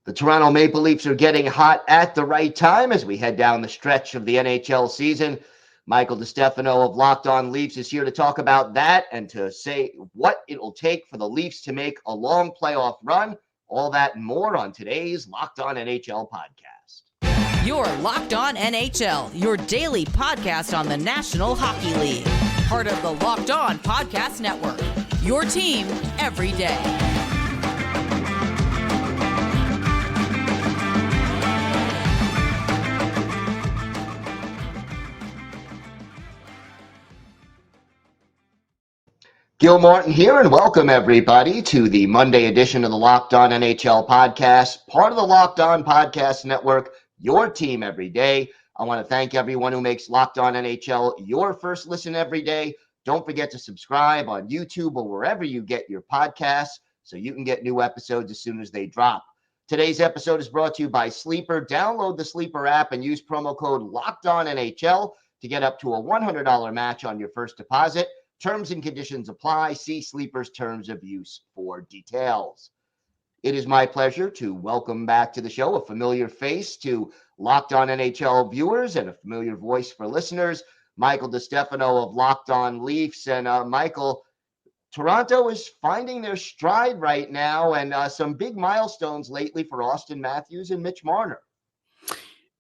The Toronto Maple Leafs are getting hot at the right time as we head down the stretch of the NHL season. Michael DiStefano of Locked On Leafs is here to talk about that and to say what it will take for the Leafs to make a long playoff run. All that and more on today's Locked On NHL podcast. You're Locked On NHL, your daily podcast on the National Hockey League. Part of the Locked On Podcast Network, your team every day. Gil Martin here, and welcome everybody to the Monday edition of the Locked On NHL podcast, part of the Locked On Podcast Network, your team every day. I want to thank everyone who makes Locked On NHL your first listen every day. Don't forget to subscribe on YouTube or wherever you get your podcasts so you can get new episodes as soon as they drop. Today's episode is brought to you by Sleeper. Download the Sleeper app and use promo code LOCKEDONNHL to get up to a $100 match on your first deposit. Terms and conditions apply. See Sleeper's terms of use for details. It is my pleasure to welcome back to the show a familiar face to Locked On NHL viewers and a familiar voice for listeners, Michael DiStefano of Locked On Leafs. And Michael, Toronto is finding their stride right now, and some big milestones lately for Auston Matthews and Mitch Marner.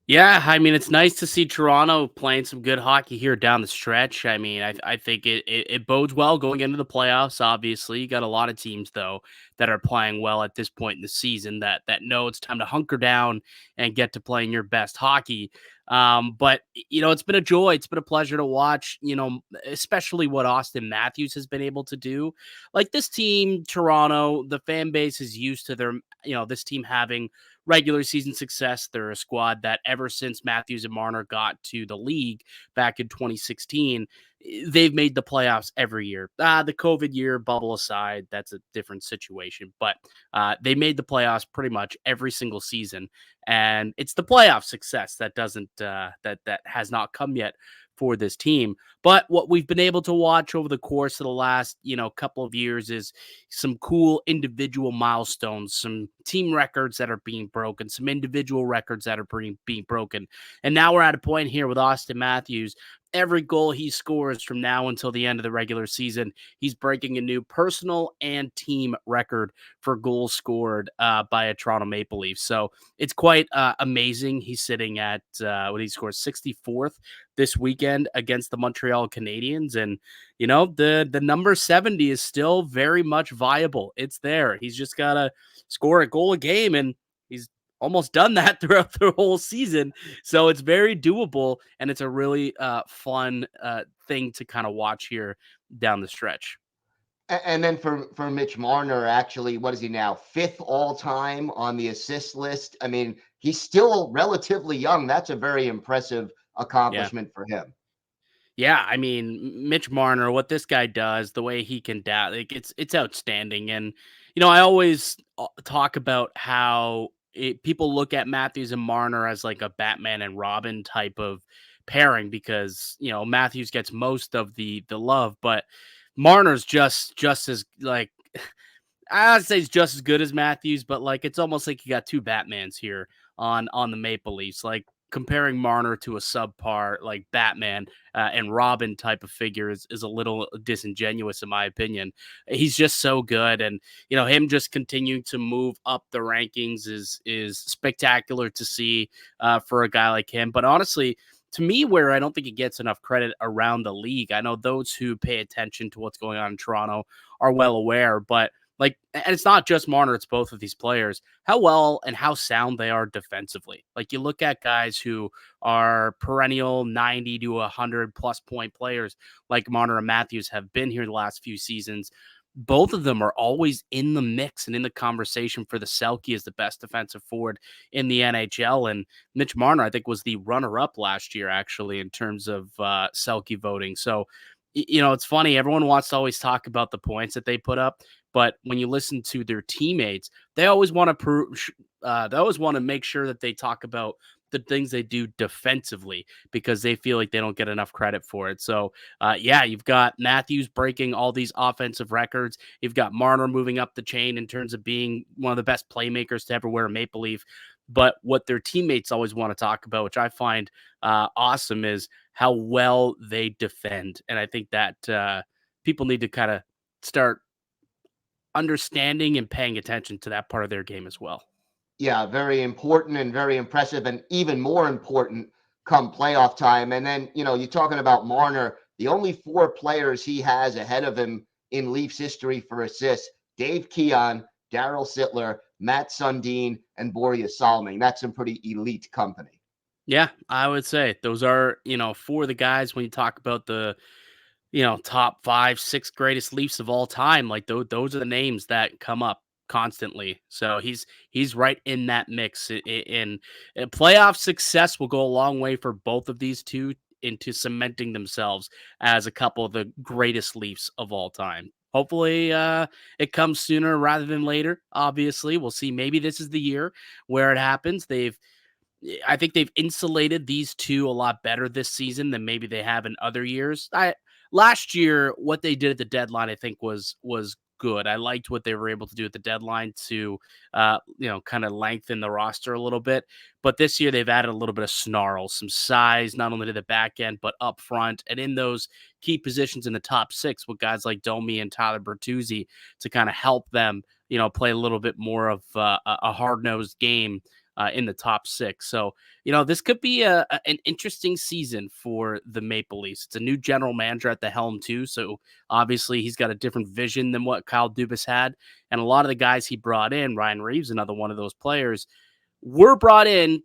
Yeah, I mean, it's nice to see Toronto playing some good hockey here down the stretch. I mean, I think it bodes well going into the playoffs, obviously. You got a lot of teams, though, that are playing well at this point in the season that know it's time to hunker down and get to playing your best hockey. But, it's been a joy. It's been a pleasure to watch, especially what Auston Matthews has been able to do. Like this team, Toronto, the fan base is used to their, this team having regular season success. They're a squad that ever since Matthews and Marner got to the league back in 2016, they've made the playoffs every year. The COVID year, bubble aside, that's a different situation. But they made the playoffs pretty much every single season. And it's the playoff success that doesn't that has not come yet for this team. But what we've been able to watch over the course of the last, couple of years is some cool individual milestones, some team records that are being broken, some individual records that are being broken. And now we're at a point here with Auston Matthews. Every goal he scores from now until the end of the regular season, he's breaking a new personal and team record for goals scored by a Toronto Maple Leaf. So it's quite amazing. He's sitting at when he scores 64th this weekend against the Montreal Canadiens. And, the number 70 is still very much viable. It's there. He's just got to score a goal a game, and he's almost done that throughout the whole season. So it's very doable, and it's a really fun thing to kind of watch here down the stretch. And then for Mitch Marner, actually, what is he now? 5th all-time on the assist list. I mean, he's still relatively young. That's a very impressive accomplishment for him. Yeah, I mean, Mitch Marner, what this guy does, the way he can it's outstanding. And, I always talk about how people look at Matthews and Marner as like a Batman and Robin type of pairing because, Matthews gets most of the love, but Marner's just as like, I'd say he's just as good as Matthews, but like, it's almost like you got two Batmans here on the Maple Leafs. Like, comparing Marner to a subpar like Batman and Robin type of figure is a little disingenuous in my opinion. He's just so good, and him just continuing to move up the rankings is spectacular to see for a guy like him. But honestly, to me, where I don't think he gets enough credit around the league, I know those who pay attention to what's going on in Toronto are well aware, but and it's not just Marner, it's both of these players, how well and how sound they are defensively. Like, you look at guys who are perennial 90 to 100 plus point players like Marner and Matthews have been here the last few seasons. Both of them are always in the mix and in the conversation for the Selke as the best defensive forward in the NHL. And Mitch Marner, I think, was the runner-up last year, actually, in terms of Selke voting. So, it's funny. Everyone wants to always talk about the points that they put up. But when you listen to their teammates, they always want to make sure that they talk about the things they do defensively because they feel like they don't get enough credit for it. So, yeah, you've got Matthews breaking all these offensive records. You've got Marner moving up the chain in terms of being one of the best playmakers to ever wear a maple leaf. But what their teammates always want to talk about, which I find awesome, is how well they defend. And I think that people need to kind of start understanding and paying attention to that part of their game as well. Yeah, very important and very impressive, and even more important come playoff time. And then, you're talking about Marner, the only 4 players he has ahead of him in Leafs history for assists: Dave Keon, Daryl Sittler, Matt Sundin, and Boreas Salming. That's some pretty elite company. Yeah, I would say those are, for the guys when you talk about the, top 5, 6 greatest Leafs of all time, like those are the names that come up constantly. So he's right in that mix. In playoff success will go a long way for both of these two into cementing themselves as a couple of the greatest Leafs of all time. Hopefully, it comes sooner rather than later. Obviously, we'll see. Maybe this is the year where it happens. I think they've insulated these two a lot better this season than maybe they have in other years. Last year, what they did at the deadline, I think was good. I liked what they were able to do at the deadline to, kind of lengthen the roster a little bit. But this year, they've added a little bit of snarl, some size, not only to the back end, but up front. And in those key positions in the top 6 with guys like Domi and Tyler Bertuzzi to kind of help them, play a little bit more of a hard-nosed game in the top 6. So, this could be an interesting season for the Maple Leafs. It's a new general manager at the helm too. So obviously he's got a different vision than what Kyle Dubas had. And a lot of the guys he brought in, Ryan Reeves, another one of those players, were brought in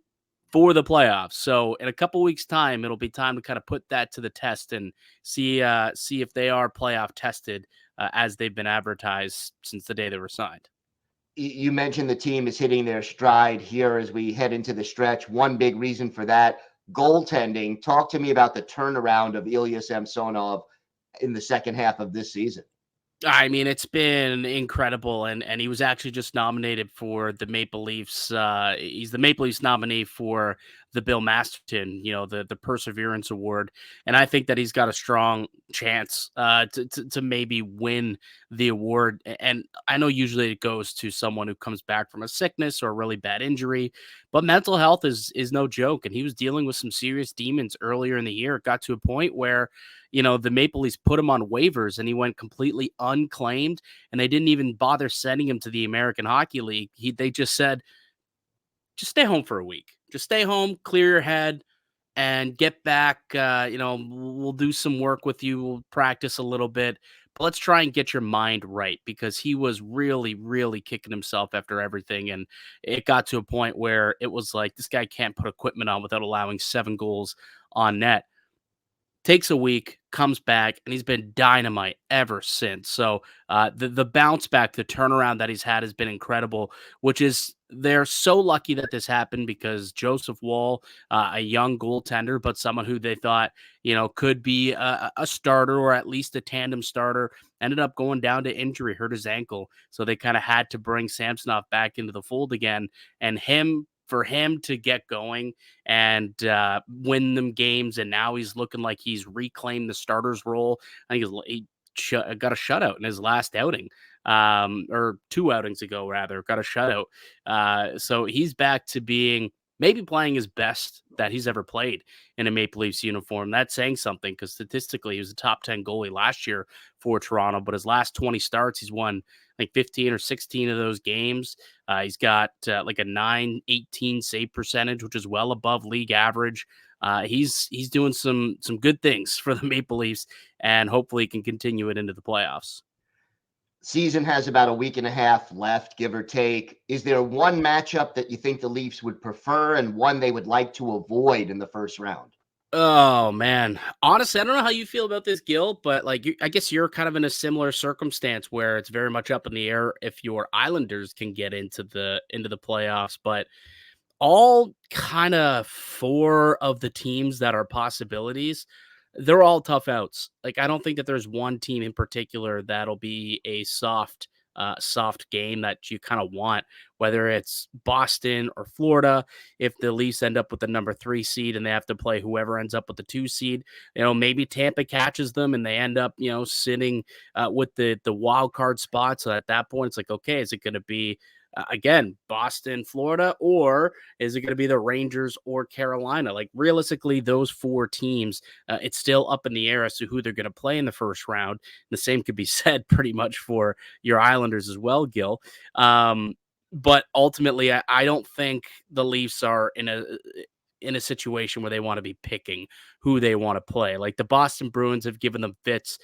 for the playoffs. So in a couple weeks time, it'll be time to kind of put that to the test and see if they are playoff tested as they've been advertised since the day they were signed. You mentioned the team is hitting their stride here as we head into the stretch. One big reason for that, goaltending. Talk to me about the turnaround of Ilya Samsonov in the second half of this season. I mean, it's been incredible, and he was actually just nominated for the Maple Leafs. He's the Maple Leafs nominee for the Bill Masterton, the Perseverance Award, and I think that he's got a strong chance to maybe win the award. And I know usually it goes to someone who comes back from a sickness or a really bad injury, but mental health is no joke, and he was dealing with some serious demons earlier in the year. It got to a point where the Maple Leafs put him on waivers and he went completely unclaimed, and they didn't even bother sending him to the American Hockey League. They just said, just stay home for a week. Just stay home, clear your head, and get back. We'll do some work with you. We'll practice a little bit, but let's try and get your mind right, because he was really, really kicking himself after everything. And it got to a point where it was like, this guy can't put equipment on without allowing 7 goals on net. Takes a week, comes back, and he's been dynamite ever since. So the bounce back, the turnaround that he's had has been incredible, which is, they're so lucky that this happened, because Joseph Woll, a young goaltender, but someone who they thought, could be a starter or at least a tandem starter, ended up going down to injury, hurt his ankle. So they kind of had to bring Samsonov back into the fold again. And for him to get going and win them games, and now he's looking like he's reclaimed the starter's role. I think he got a shutout in his last outing, or 2 outings ago, rather, got a shutout. So he's back to being maybe playing his best that he's ever played in a Maple Leafs uniform. That's saying something, because statistically he was a top 10 goalie last year for Toronto, but his last 20 starts, he's won like 15 or 16 of those games. He's got like a .918 save percentage, which is well above league average. He's doing some good things for the Maple Leafs, and hopefully can continue it into the playoffs. Season has about a week and a half left, give or take. Is there one matchup that you think the Leafs would prefer and one they would like to avoid in the first round? Oh, man. Honestly, I don't know how you feel about this, Gil, but I guess you're kind of in a similar circumstance where it's very much up in the air if your Islanders can get into the playoffs. But all kind of 4 of the teams that are possibilities, they're all tough outs. I don't think that there's one team in particular that'll be a soft soft game that you kind of want, whether it's Boston or Florida. If the Leafs end up with the number 3 seed and they have to play whoever ends up with the 2 seed, maybe Tampa catches them and they end up, sitting with the wild card spot. So at that point, it's like, okay, is it going to be again, Boston, Florida, or is it going to be the Rangers or Carolina? Like realistically, those 4 teams, it's still up in the air as to who they're going to play in the first round. The same could be said pretty much for your Islanders as well, Gil. But ultimately, I don't think the Leafs are in a situation where they want to be picking who they want to play. Like the Boston Bruins have given them fits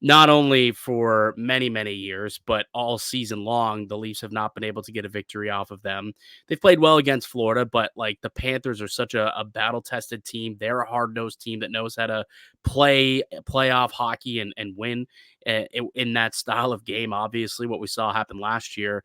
not only for many, many years, but all season long. The Leafs have not been able to get a victory off of them. They've played well against Florida, but like the Panthers are such a battle-tested team. They're a hard-nosed team that knows how to play playoff hockey and win in that style of game. Obviously, what we saw happen last year.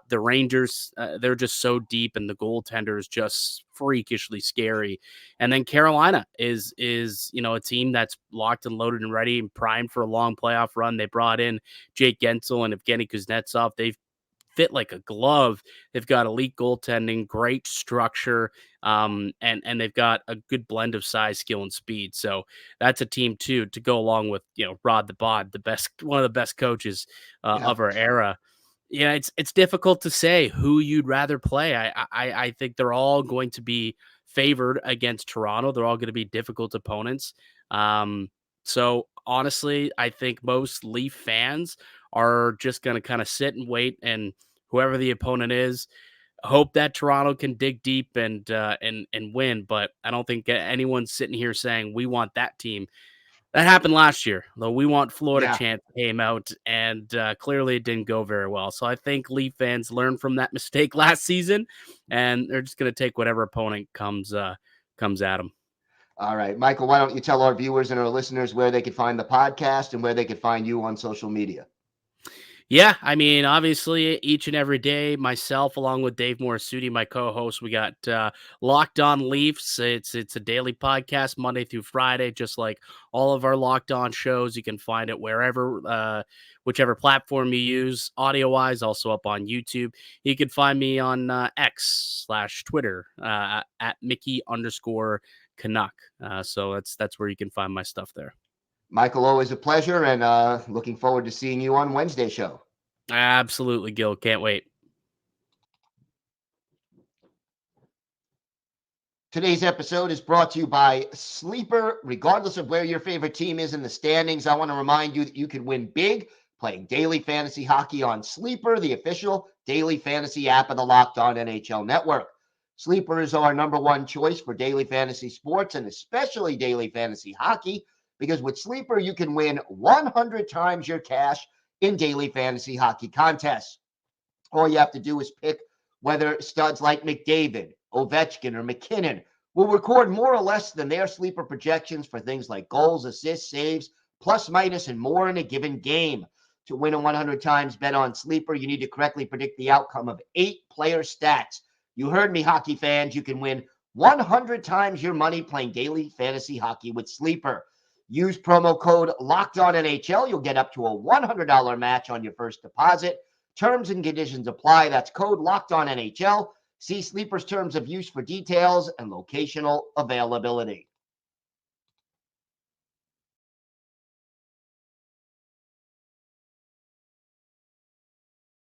The Rangers, they're just so deep, and the goaltender is just freakishly scary. And then Carolina is a team that's locked and loaded and ready and primed for a long playoff run. They brought in Jake Gensel and Evgeny Kuznetsov. They've fit like a glove. They've got elite goaltending, great structure, and they've got a good blend of size, skill, and speed. So that's a team too to go along with Rod the Bod, one of the best coaches of our era. Yeah, it's difficult to say who you'd rather play. I think they're all going to be favored against Toronto. They're all going to be difficult opponents. So honestly, I think most Leaf fans are just going to kind of sit and wait, and whoever the opponent is, hope that Toronto can dig deep and win. But I don't think anyone's sitting here saying we want that team. That happened last year, though. We want Florida Yeah. chant came out, and clearly it didn't go very well. So I think Leaf fans learned from that mistake last season, and they're just going to take whatever opponent comes at them. All right, Michael, why don't you tell our viewers and our listeners where they could find the podcast and where they could find you on social media? Yeah, I mean, obviously, each and every day, myself, along with Dave Morisuti, my co-host, we got Locked On Leafs. It's a daily podcast, Monday through Friday, just like all of our Locked On shows. You can find it wherever, whichever platform you use, audio-wise, also up on YouTube. You can find me on X/Twitter at Mickey_Canuck. So that's where you can find my stuff there. Michael, always a pleasure, and looking forward to seeing you on Wednesday show. Absolutely, Gil. Can't wait. Today's episode is brought to you by Sleeper. Regardless of where your favorite team is in the standings, I want to remind you that you can win big playing daily fantasy hockey on Sleeper, the official daily fantasy app of the Locked On NHL Network. Sleeper is our number one choice for daily fantasy sports and especially daily fantasy hockey, because with Sleeper, you can win 100 times your cash in daily fantasy hockey contests. All you have to do is pick whether studs like McDavid, Ovechkin, or McKinnon will record more or less than their sleeper projections for things like goals, assists, saves, plus, minus, and more in a given game. To win a 100 times bet on Sleeper, you need to correctly predict the outcome of 8 player stats. You heard me, hockey fans. You can win 100 times your money playing daily fantasy hockey with Sleeper. Use promo code LOCKEDONNHL. You'll get up to a $100 match on your first deposit. Terms and conditions apply. That's code LOCKEDONNHL. See Sleeper's terms of use for details and locational availability.